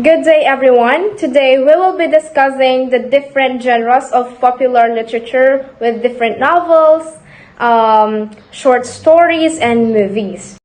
Good day, everyone. Today we will be discussing the different genres of popular literature with different novels, short stories, and movies.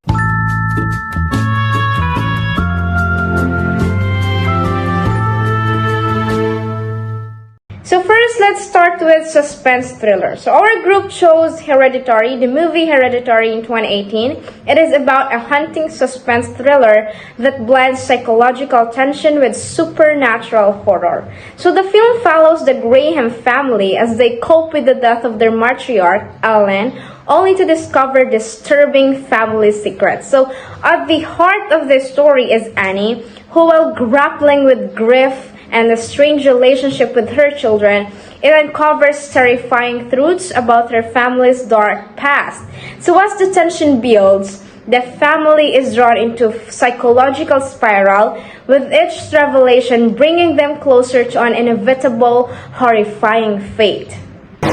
So first, let's start with suspense thriller. So our group chose Hereditary, the movie Hereditary in 2018. It is about a haunting suspense thriller that blends psychological tension with supernatural horror. So the film follows the Graham family as they cope with the death of their matriarch, Allan, only to discover disturbing family secrets. So at the heart of this story is Annie, who, while grappling with grief and a strange relationship with her children, it uncovers terrifying truths about her family's dark past. So as the tension builds, the family is drawn into a psychological spiral, with each revelation bringing them closer to an inevitable, horrifying fate. Can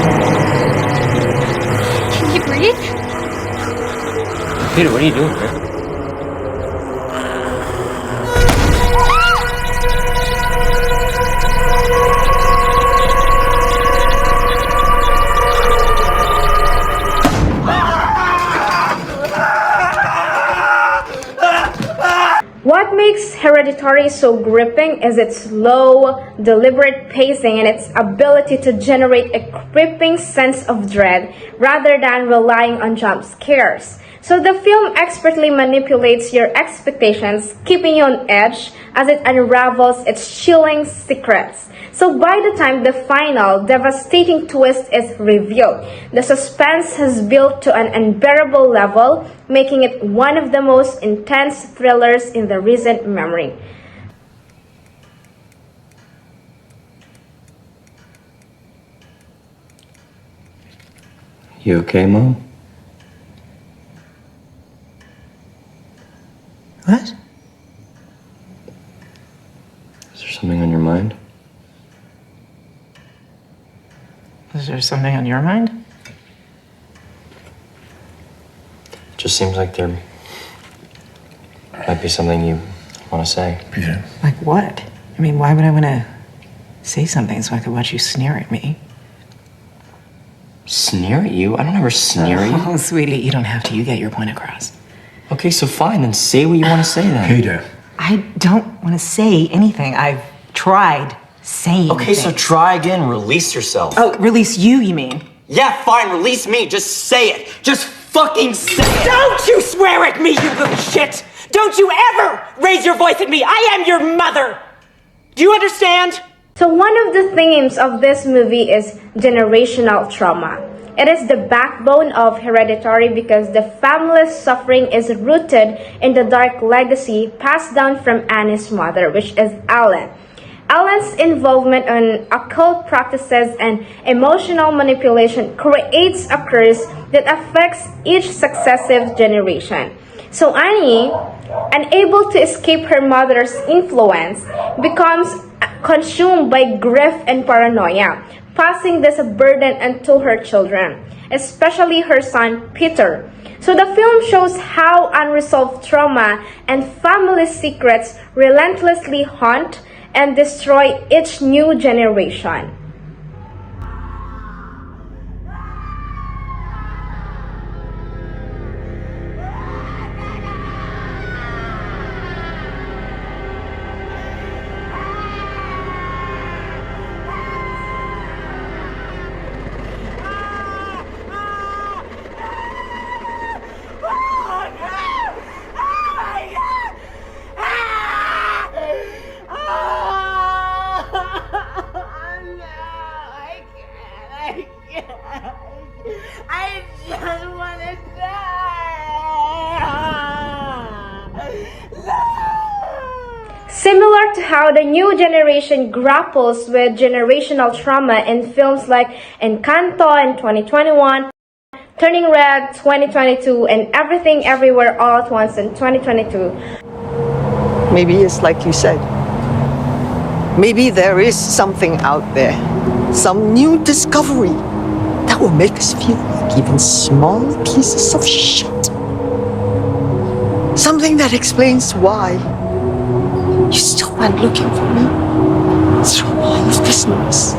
you breathe? Peter, what are you doing here? What makes Hereditary so gripping is its slow, deliberate pacing and its ability to generate a creeping sense of dread rather than relying on jump scares. So the film expertly manipulates your expectations, keeping you on edge as it unravels its chilling secrets. So by the time the final, devastating twist is revealed, the suspense has built to an unbearable level, making it one of the most intense thrillers in the recent memory. You okay, Mom? What? Is there something on your mind? Is there something on your mind? It just seems like there might be something you want to say. Peter. Like what? I mean, why would I want to say something so I could watch you sneer at me? Sneer at you? I don't ever sneer at you. Oh, sweetie, you don't have to. You get your point across. Okay, so fine, then say what you want to say then. Peter. I don't want to say anything. I've tried saying Okay, so things. try again. Release yourself. Oh, release you mean? Yeah, fine. Release me. Just say it. Just fucking say it. Don't you swear at me, you little shit! Don't you ever raise your voice at me! I am your mother! Do you understand? So one of the themes of this movie is generational trauma. It is the backbone of Hereditary because the family's suffering is rooted in the dark legacy passed down from Annie's mother, which is Allan. Allan's involvement in occult practices and emotional manipulation creates a curse that affects each successive generation. So Annie, unable to escape her mother's influence, becomes consumed by grief and paranoia, passing this burden onto her children, especially her son Peter. So the film shows how unresolved trauma and family secrets relentlessly haunt and destroy each new generation. I just want to die! Similar to how the new generation grapples with generational trauma in films like Encanto in 2021, Turning Red 2022, and Everything Everywhere All at Once in 2022. Maybe it's like you said. Maybe there is something out there, some new discovery that will make us feel like even small pieces of shit. Something that explains why You still went looking for me through all of this noise.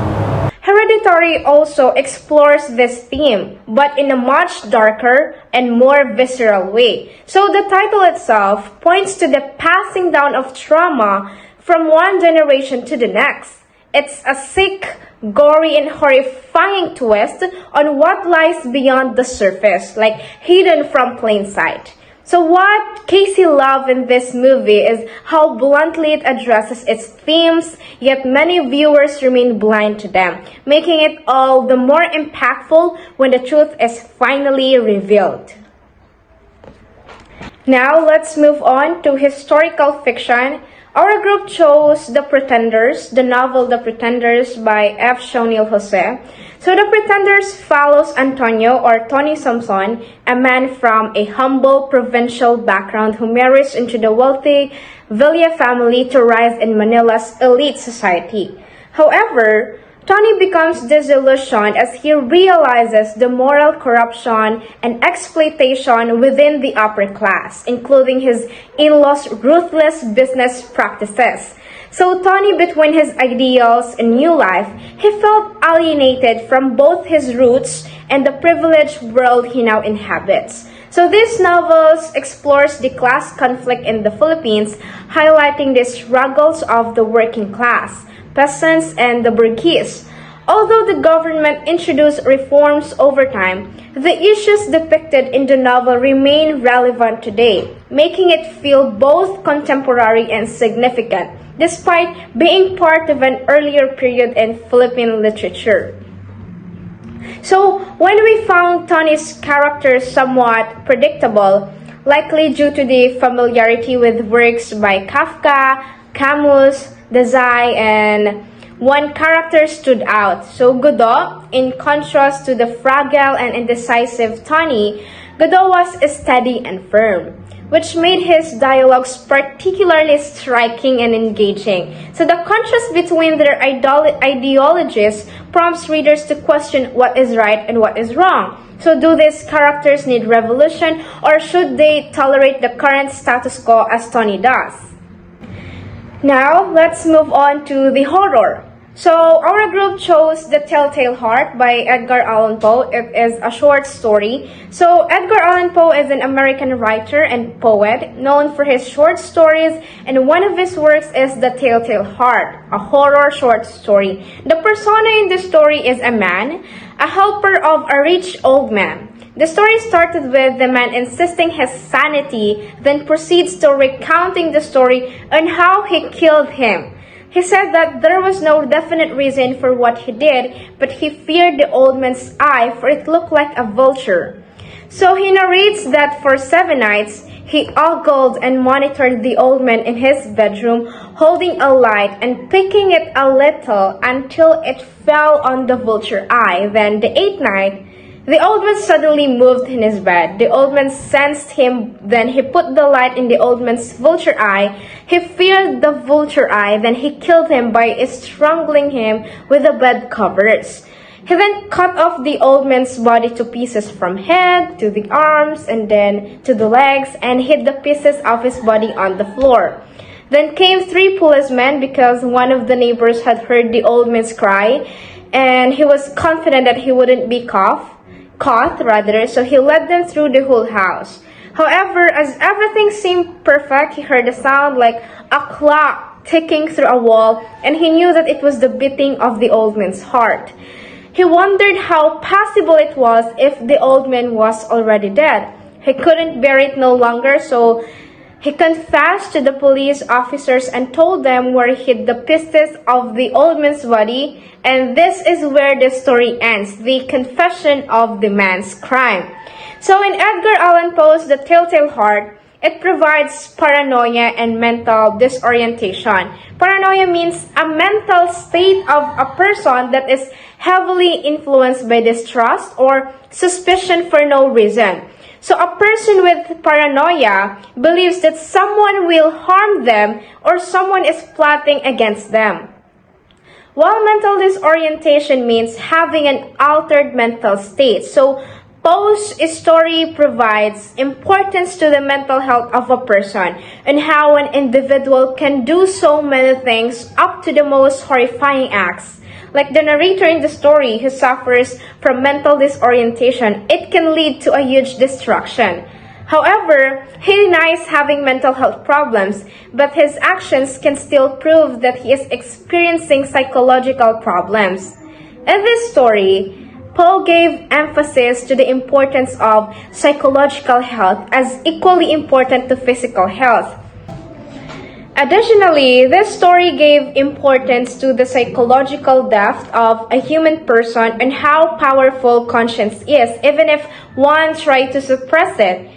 Hereditary also explores this theme, but in a much darker and more visceral way. So the title itself points to the passing down of trauma from one generation to the next. It's a sick, gory, and horrifying twist on what lies beyond the surface, like hidden from plain sight. So what Casey loved in this movie is how bluntly it addresses its themes, yet many viewers remain blind to them, making it all the more impactful when the truth is finally revealed. Now let's move on to historical fiction. Our group chose The Pretenders, the novel The Pretenders by F. Sionil Jose. So The Pretenders follows Antonio, or Tony Samson, a man from a humble provincial background who marries into the wealthy Villa family to rise in Manila's elite society. However, Tony becomes disillusioned as he realizes the moral corruption and exploitation within the upper class, including his in-laws' ruthless business practices. So Tony, between his ideals and new life, he felt alienated from both his roots and the privileged world he now inhabits. So this novel explores the class conflict in the Philippines, highlighting the struggles of the working class, peasants, and the bourgeois. Although the government introduced reforms over time, the issues depicted in the novel remain relevant today, making it feel both contemporary and significant, despite being part of an earlier period in Philippine literature. So, when we found Tony's character somewhat predictable, likely due to the familiarity with works by Kafka, Camus, Dazai, and one character stood out. So Godot, in contrast to the fragile and indecisive Tony, Godot was steady and firm, which made his dialogues particularly striking and engaging. So the contrast between their ideologies prompts readers to question what is right and what is wrong. So do these characters need revolution, or should they tolerate the current status quo as Tony does? Now, let's move on to the horror. So, our group chose The Telltale Heart by Edgar Allan Poe. It is a short story. So, Edgar Allan Poe is an American writer and poet known for his short stories, and one of his works is The Telltale Heart, a horror short story. The persona in the story is a man, a helper of a rich old man. The story started with the man insisting his sanity, then proceeds to recounting the story on how he killed him. He said that there was no definite reason for what he did, but he feared the old man's eye, for it looked like a vulture. So he narrates that for 7 nights, he ogled and monitored the old man in his bedroom, holding a light and picking it a little until it fell on the vulture eye. Then the 8th night, the old man suddenly moved in his bed. The old man sensed him, then he put the light in the old man's vulture eye. He feared the vulture eye, then he killed him by strangling him with the bed covers. He then cut off the old man's body to pieces from head to the arms and then to the legs, and hid the pieces of his body on the floor. Then came 3 policemen because one of the neighbors had heard the old man's cry, and he was confident that he wouldn't be caught, so he led them through the whole house. However, as everything seemed perfect, he heard a sound like a clock ticking through a wall, and he knew that it was the beating of the old man's heart. He wondered how possible it was if the old man was already dead. He couldn't bear it no longer, so he confessed to the police officers and told them where he hid the pieces of the old man's body, and this is where the story ends, the confession of the man's crime. So in Edgar Allan Poe's The Telltale Heart, it provides paranoia and mental disorientation. Paranoia means a mental state of a person that is heavily influenced by distrust or suspicion for no reason. So a person with paranoia believes that someone will harm them or someone is plotting against them. While mental disorientation means having an altered mental state. So Poe's story provides importance to the mental health of a person and how an individual can do so many things up to the most horrifying acts. Like the narrator in the story who suffers from mental disorientation, it can lead to a huge destruction. However, he denies having mental health problems, but his actions can still prove that he is experiencing psychological problems. In this story, Poe gave emphasis to the importance of psychological health as equally important to physical health. Additionally, this story gave importance to the psychological depth of a human person and how powerful conscience is, even if one tries to suppress it.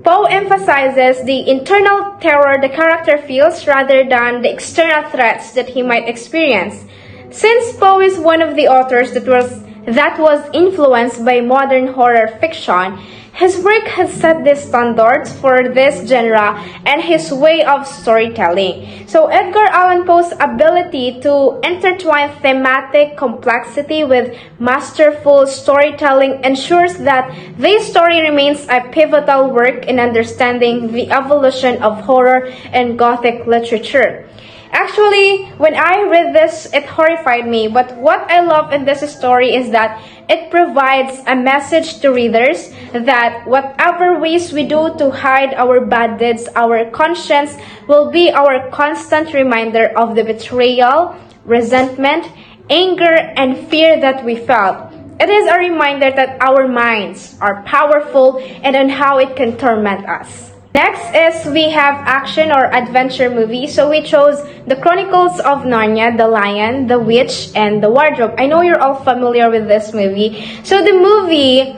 Poe emphasizes the internal terror the character feels rather than the external threats that he might experience. Since Poe is one of the authors that was influenced by modern horror fiction, his work has set the standards for this genre and his way of storytelling. So Edgar Allan Poe's ability to intertwine thematic complexity with masterful storytelling ensures that this story remains a pivotal work in understanding the evolution of horror and Gothic literature. Actually, when I read this, it horrified me, but what I love in this story is that it provides a message to readers that whatever ways we do to hide our bad deeds, our conscience will be our constant reminder of the betrayal, resentment, anger, and fear that we felt. It is a reminder that our minds are powerful and on how it can torment us. Next is we have action or adventure movie. So we chose the Chronicles of Narnia, The Lion, The Witch, and The Wardrobe. I know you're all familiar with this movie. So the movie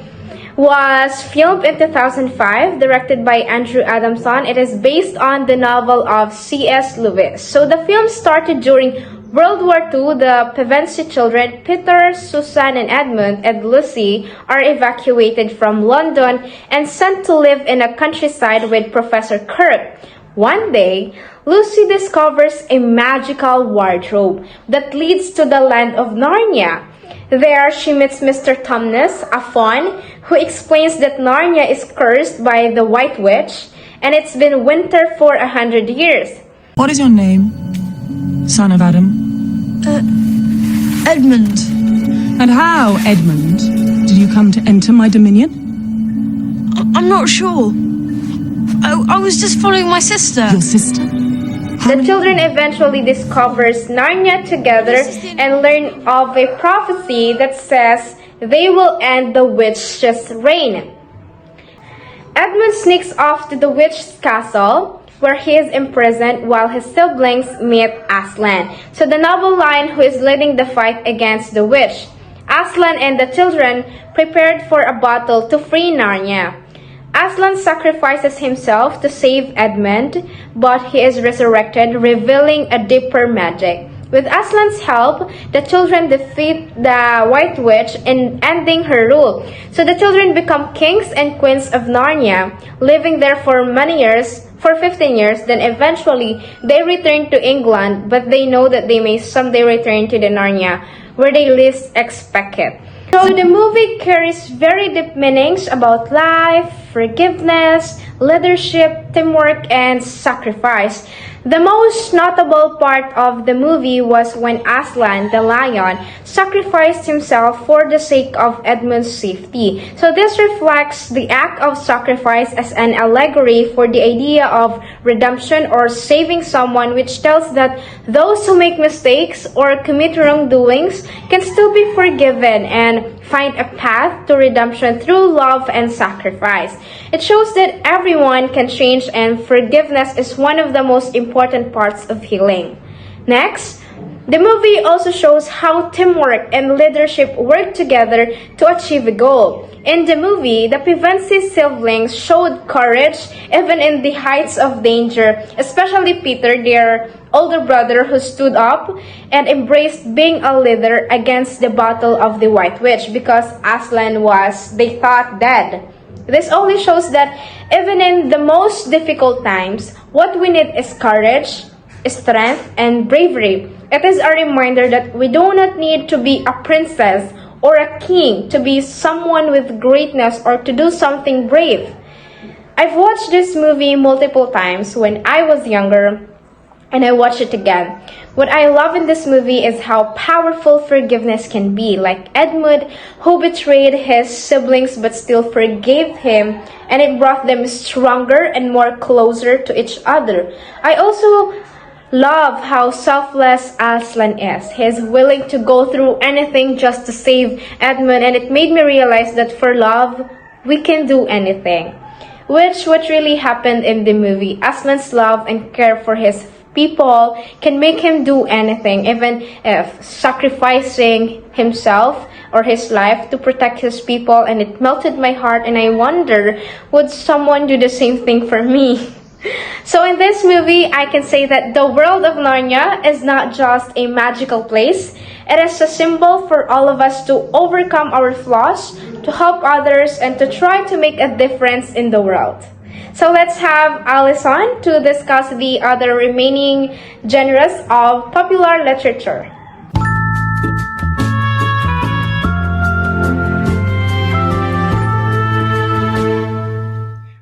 was filmed in 2005, directed by Andrew Adamson. It is based on the novel of C.S. Lewis. So the film started during World War II. The Pevensie children, Peter, Susan, and Edmund, and Lucy, are evacuated from London and sent to live in a countryside with Professor Kirk. One day, Lucy discovers a magical wardrobe that leads to the land of Narnia. There, she meets Mr. Tumnus, a faun, who explains that Narnia is cursed by the White Witch, and it's been winter for 100 years. What is your name, son of Adam? Edmund. And how, Edmund, did you come to enter my dominion? I'm not sure. I was just following my sister. Your sister? The children eventually discovers Narnia together and learn of a prophecy that says they will end the witch's reign. Edmund sneaks off to the witch's castle, where he is imprisoned while his siblings meet Aslan. So the noble lion who is leading the fight against the witch. Aslan and the children prepared for a battle to free Narnia. Aslan sacrifices himself to save Edmund, but he is resurrected, revealing a deeper magic. With Aslan's help, the children defeat the White Witch in ending her rule. So the children become kings and queens of Narnia, living there for many years, for 15 years. Then eventually, they return to England, but they know that they may someday return to the Narnia, where they least expect it. So the movie carries very deep meanings about life, forgiveness, leadership, teamwork, and sacrifice. The most notable part of the movie was when Aslan, the lion, sacrificed himself for the sake of Edmund's safety. So this reflects the act of sacrifice as an allegory for the idea of redemption or saving someone, which tells that those who make mistakes or commit wrongdoings can still be forgiven and find a path to redemption through love and sacrifice. It shows that everyone can change, and forgiveness is one of the most important parts of healing. Next, the movie also shows how teamwork and leadership work together to achieve a goal. In the movie, the Pevensie siblings showed courage even in the heights of danger, especially Peter, their older brother, who stood up and embraced being a leader against the battle of the White Witch because Aslan was, they thought, dead. This only shows that even in the most difficult times, what we need is courage, strength, and bravery. It is a reminder that we do not need to be a princess or a king, to be someone with greatness, or to do something brave. I've watched this movie multiple times when I was younger, and I watch it again. What I love in this movie is how powerful forgiveness can be, like Edmund, who betrayed his siblings but still forgave him, and it brought them stronger and more closer to each other. I also love how selfless Aslan is. He's willing to go through anything just to save Edmund, and it made me realize that for love, we can do anything. Which what really happened in the movie. Aslan's love and care for his people can make him do anything, even if sacrificing himself or his life to protect his people, and it melted my heart, and I wonder, would someone do the same thing for me? So in this movie, I can say that the world of Narnia is not just a magical place. It is a symbol for all of us to overcome our flaws, to help others, and to try to make a difference in the world. So let's have Allyson to discuss the other remaining genres of popular literature.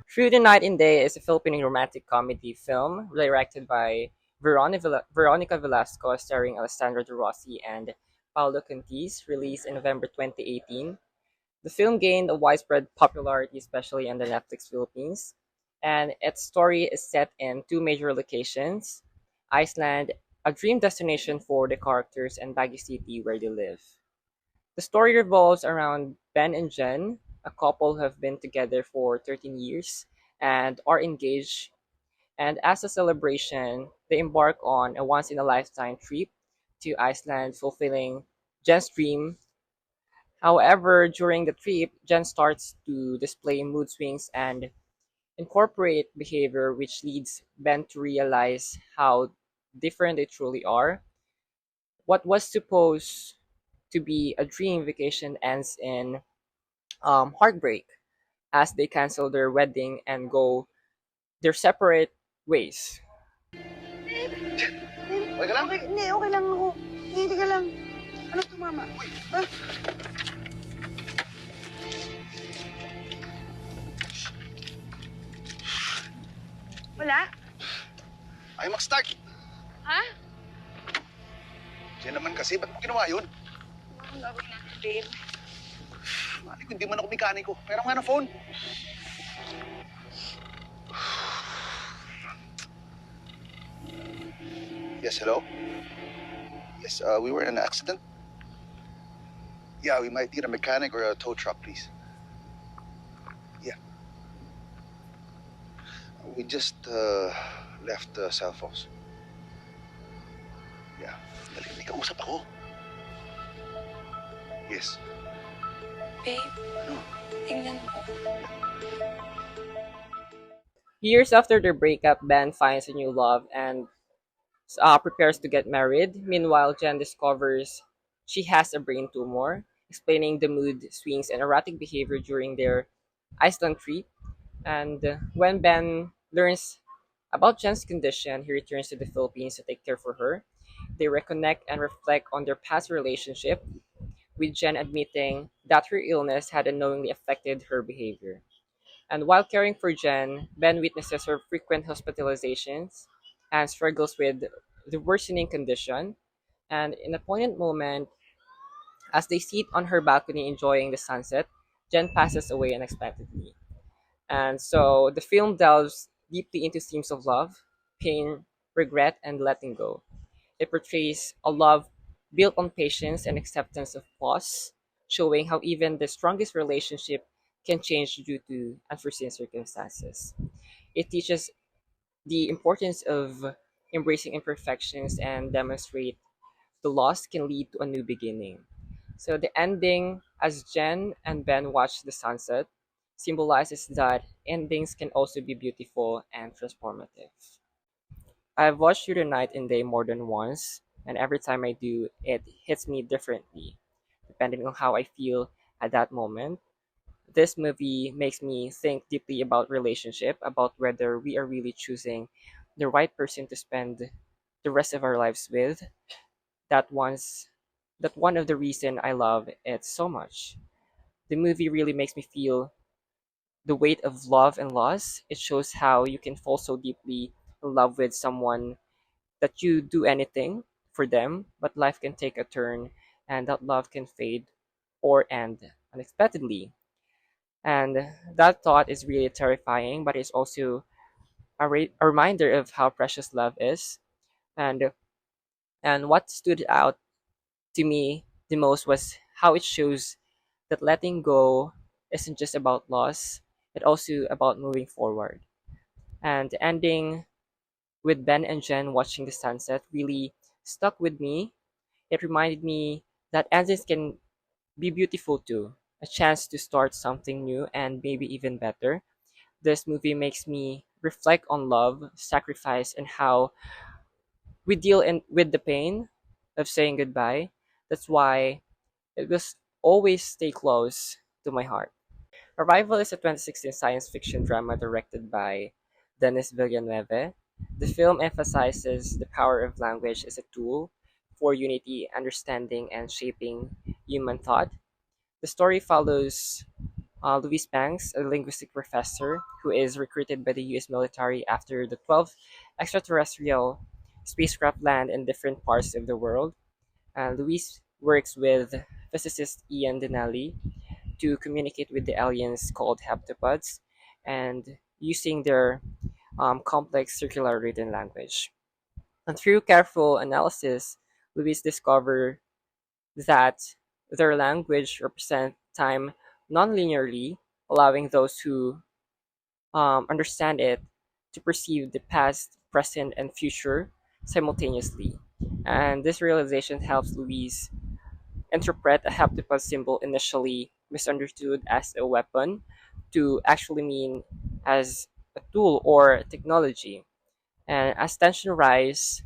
Through the Night and Day is a Filipino romantic comedy film directed by Veronica Velasco, starring Alessandra De Rossi and Paolo Contis, released in November 2018. The film gained a widespread popularity, especially in the Netflix Philippines, and its story is set in two major locations: Iceland, a dream destination for the characters, and Baguio City, where they live. The story revolves around Ben and Jen, a couple who have been together for 13 years and are engaged, and as a celebration, they embark on a once in a lifetime trip to Iceland, fulfilling Jen's dream. However, during the trip, Jen starts to display mood swings and incorporate behavior which leads Ben to realize how different they truly are. What was supposed to be a dream vacation ends in heartbreak as they cancel their wedding and go their separate ways. Okay lang? Okay, hindi, okay lang ako. Hindi ka lang. Ano to, mama? Ha? Wala? Ayaw mag-start. Ha? Yan naman kasi, ba't mo ginawa yun? Ang gagawin natin, babe? Mali ko, hindi man ako mekaniko. Pero nga na phone. Yes, hello? Yes, we were in an accident. Yeah, we might need a mechanic or a tow truck, please. Yeah. We just left the cell phones. Yeah. Dali, may kausap ako. Yes. Babe, tingnan mo. Years after their breakup, Ben finds a new love and prepares to get married. Meanwhile, Jen discovers she has a brain tumor, explaining the mood swings and erratic behavior during their Iceland trip. And when Ben learns about Jen's condition, he returns to the Philippines to take care for her. They reconnect and reflect on their past relationship, with Jen admitting that her illness had unknowingly affected her behavior. And while caring for Jen, Ben witnesses her frequent hospitalizations and struggles with the worsening condition. And in a poignant moment, as they sit on her balcony enjoying the sunset, Jen passes away unexpectedly. And so the film delves deeply into themes of love, pain, regret, and letting go. It portrays a love built on patience and acceptance of loss, showing how even the strongest relationship can change due to unforeseen circumstances. It teaches the importance of embracing imperfections and demonstrate the loss can lead to a new beginning. So the ending, as Jen and Ben watch the sunset, symbolizes that endings can also be beautiful and transformative. I've watched Through the Night and Day more than once, and every time I do, it hits me differently, depending on how I feel at that moment. This movie makes me think deeply about relationship, about whether we are really choosing the right person to spend the rest of our lives with, that once That's one of the reason I love it so much. The movie really makes me feel the weight of love and loss. It shows how you can fall so deeply in love with someone that you do anything for them, but life can take a turn and that love can fade or end unexpectedly. And that thought is really terrifying, but it's also a reminder of how precious love is. And what stood out to me the most was how it shows that letting go isn't just about loss, it's also about moving forward. And the ending with Ben and Jen watching the sunset really stuck with me. It reminded me that endings can be beautiful too, a chance to start something new and maybe even better. This movie makes me reflect on love, sacrifice, and how we deal with the pain of saying goodbye. That's why it will always stay close to my heart. Arrival is a 2016 science fiction drama directed by Denis Villeneuve. The film emphasizes the power of language as a tool for unity, understanding, and shaping human thought. The story follows Louis Banks, a linguistic professor who is recruited by the US military after the 12 extraterrestrial spacecraft land in different parts of the world. Louis works with physicist Ian Denali to communicate with the aliens called heptapods and using their complex circular written language. And through careful analysis, Louis discovered that their language represents time non-linearly, allowing those who understand it to perceive the past, present, and future simultaneously. And this realization helps Louise interpret a heptapod symbol initially misunderstood as a weapon to actually mean as a tool or technology. And as tension rise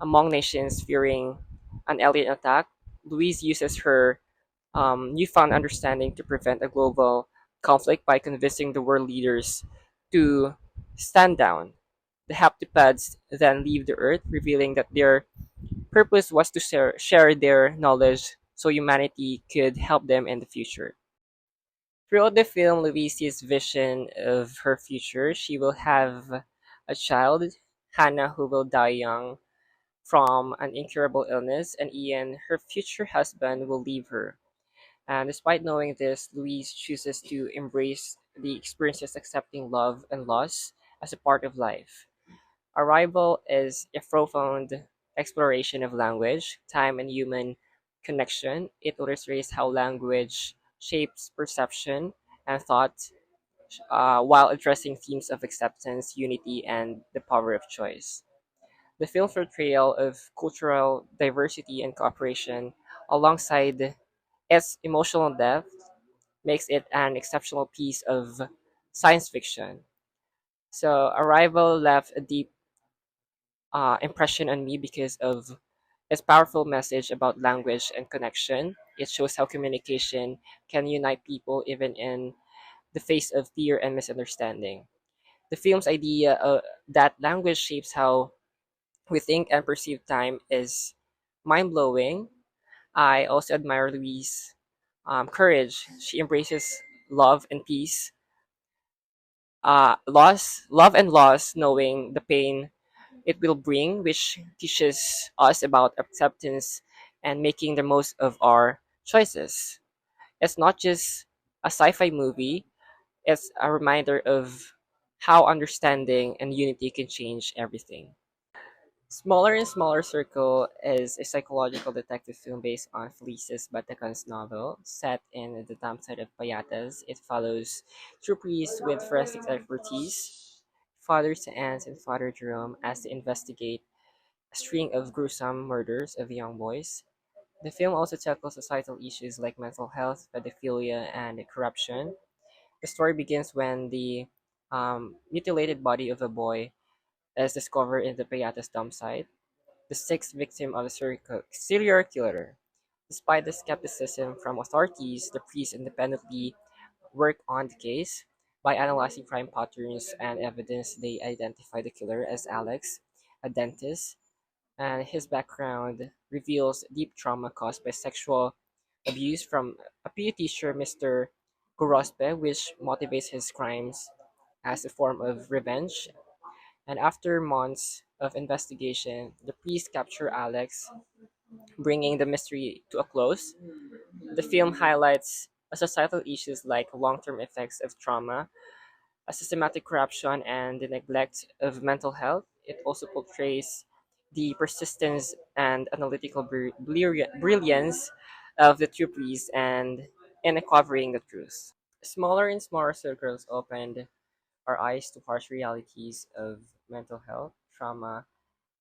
among nations fearing an alien attack, Louise uses her newfound understanding to prevent a global conflict by convincing the world leaders to stand down. The heptapods then leave the Earth, revealing that their purpose was to share their knowledge so humanity could help them in the future. Throughout the film, Louise's vision of her future, she will have a child, Hannah, who will die young from an incurable illness, and Ian, her future husband, will leave her. And despite knowing this, Louise chooses to embrace the experiences, accepting love and loss as a part of life. Arrival is a profound exploration of language, time, and human connection. It illustrates how language shapes perception and thought while addressing themes of acceptance, unity, and the power of choice. The film's portrayal of cultural diversity and cooperation, alongside its emotional depth, makes it an exceptional piece of science fiction. So, Arrival left a deep impression on me because of its powerful message about language and connection. It shows how communication can unite people even in the face of fear and misunderstanding. The film's idea that language shapes how we think and perceive time is mind blowing. I also admire Louise's courage. She embraces love and peace, love and loss, knowing the pain it will bring, which teaches us about acceptance and making the most of our choices. It's not just a sci fi movie, it's a reminder of how understanding and unity can change everything. Smaller and Smaller Circle is a psychological detective film based on Felice's Batacan's novel. Set in the downside of Payatas, it follows two priests with forensic expertise, Father Saans and Father Jerome, as they investigate a string of gruesome murders of young boys. The film also tackles societal issues like mental health, pedophilia, and corruption. The story begins when the mutilated body of a boy is discovered in the Payatas dump site, the sixth victim of a serial killer. Despite the skepticism from authorities, the priests independently work on the case. By analyzing crime patterns and evidence, they identify the killer as Alex, a dentist. and his background reveals deep trauma caused by sexual abuse from a PE teacher, Mr. Gorospe, which motivates his crimes as a form of revenge. And after months of investigation, the police capture Alex, bringing the mystery to a close. The film highlights societal issues like long-term effects of trauma, a systematic corruption, and the neglect of mental health. It also portrays the persistence and analytical brilliance of the two priests and in uncovering the truth. Smaller and smaller circles opened our eyes to harsh realities of mental health, trauma,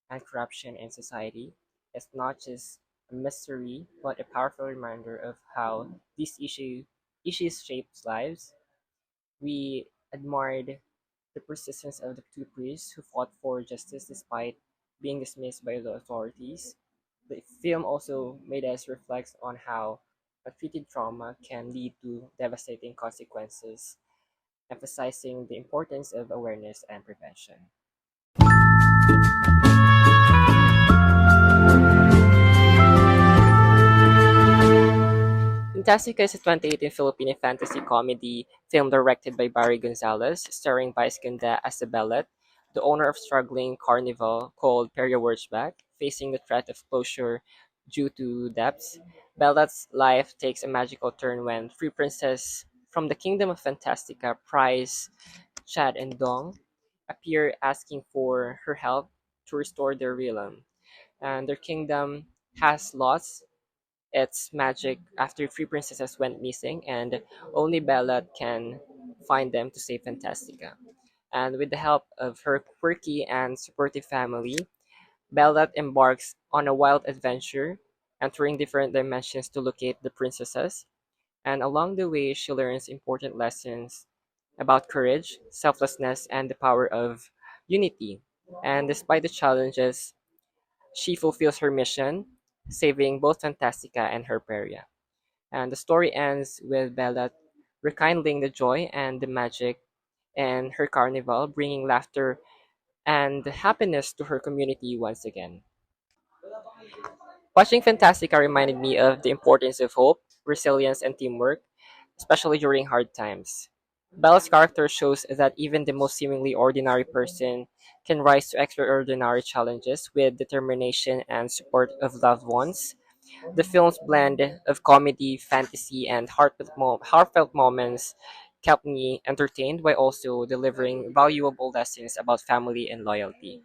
and corruption in society. It's not just a mystery, but a powerful reminder of how issues shape lives. We admired the persistence of the two priests who fought for justice despite being dismissed by the authorities. The film also made us reflect on how untreated trauma can lead to devastating consequences, emphasizing the importance of awareness and prevention. Fantastica is a 2018 Filipino fantasy comedy film directed by Barry Gonzalez, starring Vice Ganda as a Belet, the owner of struggling carnival called Peria Wurchbach, facing the threat of closure due to debts. Belet's life takes a magical turn when three princesses from the kingdom of Fantastica, Prize, Chad, and Dong, appear asking for her help to restore their realm. And their kingdom has lost its magic after three princesses went missing, and only Bella can find them to save Fantastica. And with the help of her quirky and supportive family, Bella embarks on a wild adventure, entering different dimensions to locate the princesses. And along the way, she learns important lessons about courage, selflessness, and the power of unity. And despite the challenges, she fulfills her mission, saving both Fantastica and her Peria. And the story ends with Bella rekindling the joy and the magic in her carnival, bringing laughter and happiness to her community once again. Watching Fantastica reminded me of the importance of hope, resilience, and teamwork, especially during hard times. Bella's character shows that even the most seemingly ordinary person can rise to extraordinary challenges with determination and support of loved ones. The film's blend of comedy, fantasy, and heartfelt moments kept me entertained while also delivering valuable lessons about family and loyalty.